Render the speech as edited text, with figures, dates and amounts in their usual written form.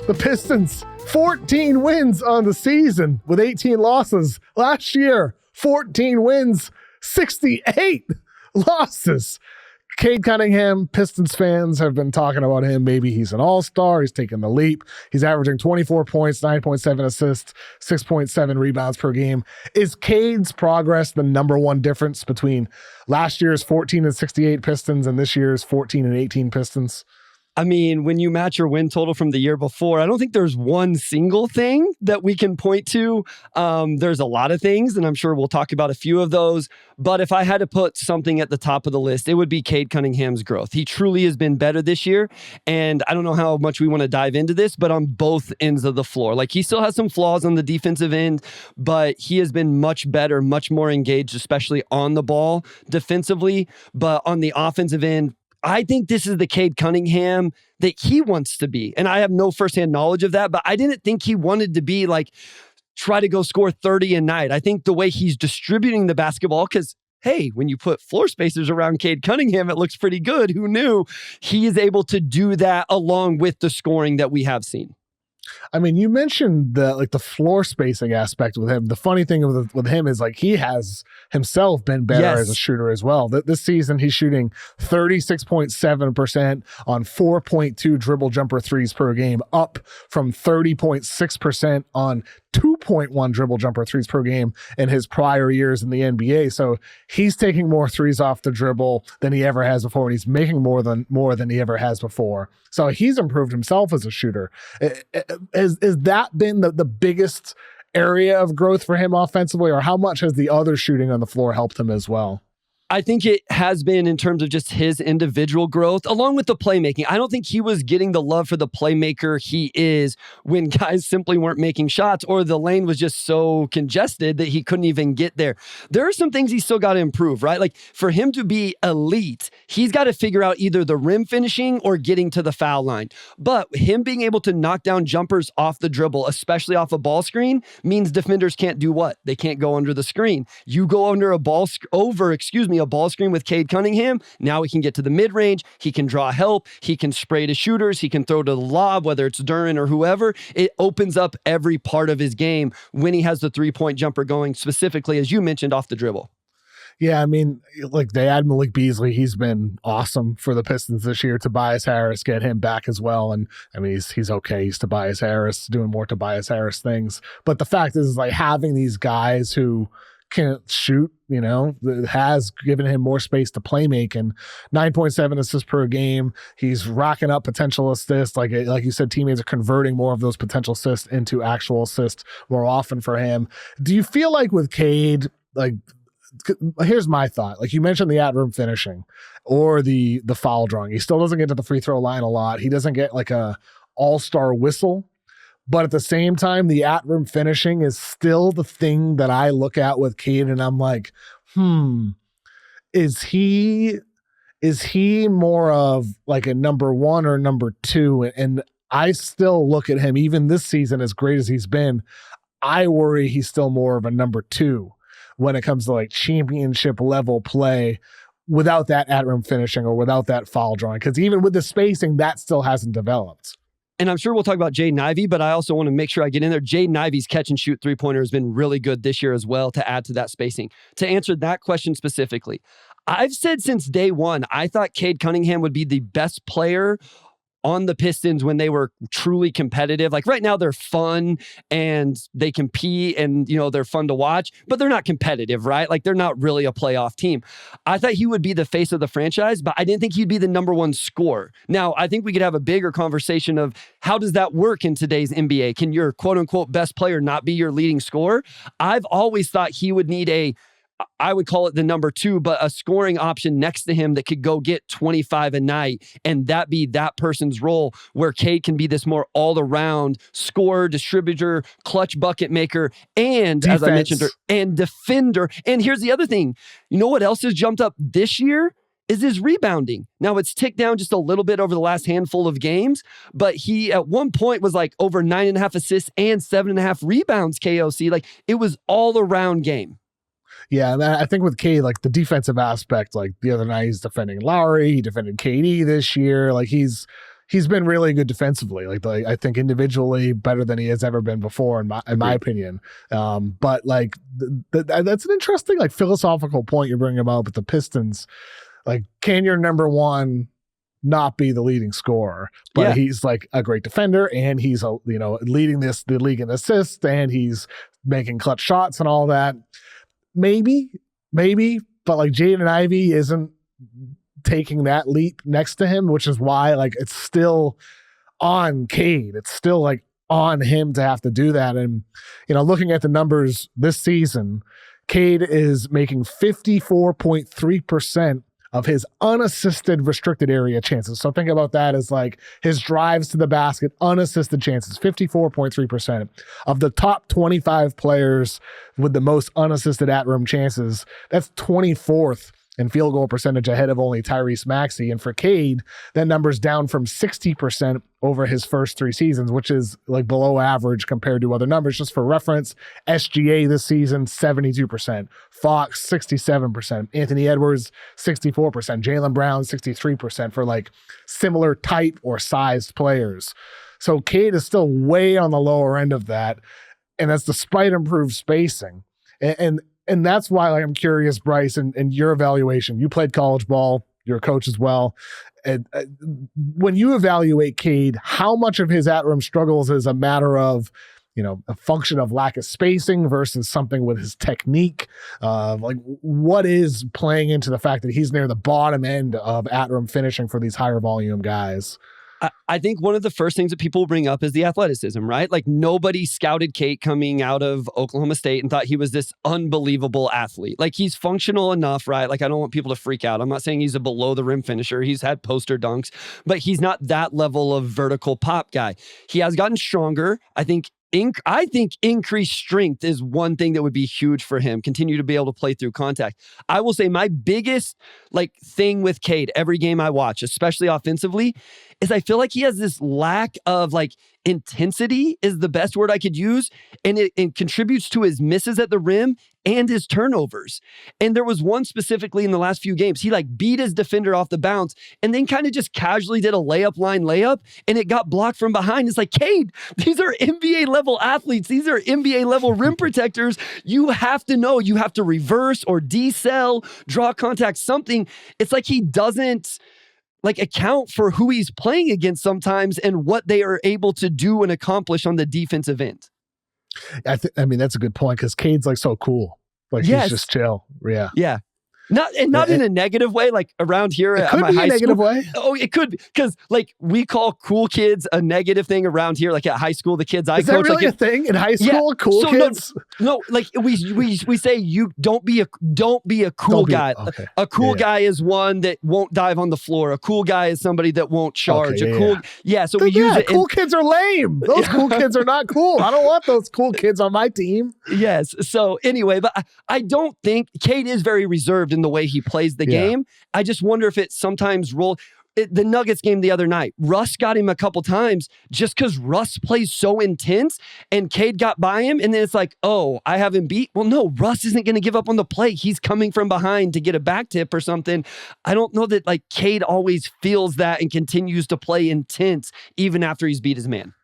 The Pistons, 14 wins on the season with 18 losses. Last year, 14 wins, 68 losses. Cade Cunningham, Pistons fans have been talking about him. Maybe he's an all-star. He's taking the leap. He's averaging 24 points, 9.7 assists, 6.7 rebounds per game. Is Cade's progress the number one difference between last year's 14 and 68 Pistons and this year's 14 and 18 Pistons? I mean, when you match your win total from the year before, I don't think there's one single thing that we can point to. There's a lot of things, and I'm sure we'll talk about a few of those. But if I had to put something at the top of the list, it would be Cade Cunningham's growth. He truly has been better this year. And I don't know how much we want to dive into this, but on both ends of the floor. Like, he still has some flaws on the defensive end, but he has been much better, much more engaged, especially on the ball defensively. But on the offensive end, I think this is the Cade Cunningham that he wants to be. And I have no firsthand knowledge of that, but I didn't think he wanted to be like, try to go score 30 a night. I think the way he's distributing the basketball, because hey, when you put floor spacers around Cade Cunningham, it looks pretty good. Who knew? He is able to do that along with the scoring that we have seen. I mean, you mentioned the floor spacing aspect with him. The funny thing with him is like he has himself been better as a shooter as well. This season, he's shooting 36.7% on 4.2 dribble jumper threes per game, up from 30.6% on 2.1 dribble jumper threes per game in his prior years in the NBA. So he's taking more threes off the dribble than he ever has before, and he's making more than he ever has before. So he's improved himself as a shooter. Has that been the biggest area of growth for him offensively, or how much has the other shooting on the floor helped him as well? I think it has been in terms of just his individual growth, along with the playmaking. I don't think he was getting the love for the playmaker he is when guys simply weren't making shots, or the lane was just so congested that he couldn't even get there. There are some things he's still got to improve, right? Like, for him to be elite, he's got to figure out either the rim finishing or getting to the foul line. But him being able to knock down jumpers off the dribble, especially off a ball screen, means defenders can't do what? They can't go under the screen. You go under a ball screen with Cade Cunningham. Now he can get to the mid-range. He can draw help. He can spray to shooters. He can throw to the lob, whether it's Duren or whoever. It opens up every part of his game when he has the three-point jumper going, specifically, as you mentioned, off the dribble. Yeah, I mean, like, they add Malik Beasley. He's been awesome for the Pistons this year. Tobias Harris, get him back as well. And I mean, he's okay. He's Tobias Harris, doing more Tobias Harris things. But the fact is, like, having these guys who can shoot, has given him more space to play make, and 9.7 assists per game. He's racking up potential assists. Like you said, teammates are converting more of those potential assists into actual assists more often for him. Do you feel like with Cade, like, here's my thought. Like, you mentioned the at-rim finishing or the foul drawing. He still doesn't get to the free throw line a lot. He doesn't get like a all-star whistle. But at the same time, the at-rim finishing is still the thing that I look at with Cade, and I'm like, is he more of like a number one or number two? And I still look at him, even this season, as great as he's been, I worry he's still more of a number two when it comes to like championship level play without that at-rim finishing or without that foul drawing. Because even with the spacing, that still hasn't developed. And I'm sure we'll talk about Jaden Ivey, but I also want to make sure I get in there. Jaden Ivey's catch and shoot three-pointer has been really good this year as well, to add to that spacing. To answer that question specifically, I've said since day one, I thought Cade Cunningham would be the best player on the Pistons when they were truly competitive. Like, right now they're fun and they compete and, they're fun to watch, but they're not competitive, right? Like, they're not really a playoff team. I thought he would be the face of the franchise, but I didn't think he'd be the number one scorer. Now, I think we could have a bigger conversation of how does that work in today's NBA? Can your quote unquote best player not be your leading scorer? I've always thought he would need I would call it the number two, but a scoring option next to him that could go get 25 a night, and that be that person's role, where Cade can be this more all-around scorer, distributor, clutch bucket maker, and defense, as I mentioned, and defender. And here's the other thing. You know what else has jumped up this year? Is his rebounding. Now, it's ticked down just a little bit over the last handful of games, but he at one point was like over 9.5 assists and 7.5 rebounds, KOC. Like, it was all-around game. Yeah, and I think with Cade, like, the defensive aspect, like the other night he's defending Lowry, he defended KD this year. Like, he's he's been really good defensively. Like I think individually better than he has ever been before, in my opinion. But like that's an interesting like philosophical point you're bringing about with the Pistons. Like, can your number one not be the leading scorer? But he's like a great defender, and he's leading the league in assists, and he's making clutch shots and all that. Maybe, but like Jaden Ivey isn't taking that leap next to him, which is why like it's still on Cade. It's still like on him to have to do that. And looking at the numbers this season, Cade is making 54.3% of his unassisted restricted area chances. So think about that as like his drives to the basket, unassisted chances, 54.3%. Of the top 25 players with the most unassisted at-rim chances, that's 24th in field goal percentage, ahead of only Tyrese Maxey. And for Cade, that number's down from 60% over his first 3 seasons, which is like below average compared to other numbers. Just for reference, SGA this season, 72%. Fox, 67%. Anthony Edwards, 64%. Jaylen Brown, 63% for like similar type or sized players. So Cade is still way on the lower end of that. And that's despite improved spacing. And that's why I'm curious, Bryce, and your evaluation. You played college ball. You're a coach as well. And when you evaluate Cade, how much of his at-rim struggles is a matter of, a function of lack of spacing versus something with his technique? Like, what is playing into the fact that he's near the bottom end of at-rim finishing for these higher volume guys? I think one of the first things that people bring up is the athleticism, right? Like nobody scouted Cade coming out of Oklahoma State and thought he was this unbelievable athlete. Like he's functional enough, right? Like I don't want people to freak out. I'm not saying he's a below the rim finisher. He's had poster dunks, but he's not that level of vertical pop guy. He has gotten stronger. I think increased strength is one thing that would be huge for him. Continue to be able to play through contact. I will say my biggest thing with Cade every game I watch, especially offensively, is I feel like he has this lack of intensity is the best word I could use. And it contributes to his misses at the rim and his turnovers. And there was one specifically in the last few games. He beat his defender off the bounce and then kind of just casually did a layup and it got blocked from behind. It's like, Cade, these are NBA level athletes. These are NBA level rim protectors. You have to know, you have to reverse or decel, draw contact, something. It's like he doesn't account for who he's playing against sometimes and what they are able to do and accomplish on the defensive end. I mean, that's a good point because Cade's so cool. He's just chill. Yeah. Yeah. Not in a negative way, around here at my high school. Way. Oh, it could be because we call cool kids a negative thing around here. At high school, the kids I coach. Is that really a thing in high school? Yeah. Cool kids? No, we say you don't be a cool guy. Okay. A cool guy is one that won't dive on the floor. A cool guy is somebody that won't charge. Okay, So we use it. Cool kids are lame. Those cool kids are not cool. I don't want those cool kids on my team. Yes. So anyway, but I don't think Cade is very reserved in the way he plays the game. I just wonder if it sometimes the Nuggets game the other night, Russ got him a couple times just because Russ plays so intense and Cade got by him. And then it's like, oh, I have him beat. Well, no, Russ isn't going to give up on the play. He's coming from behind to get a back tip or something. I don't know that Cade always feels that and continues to play intense even after he's beat his man.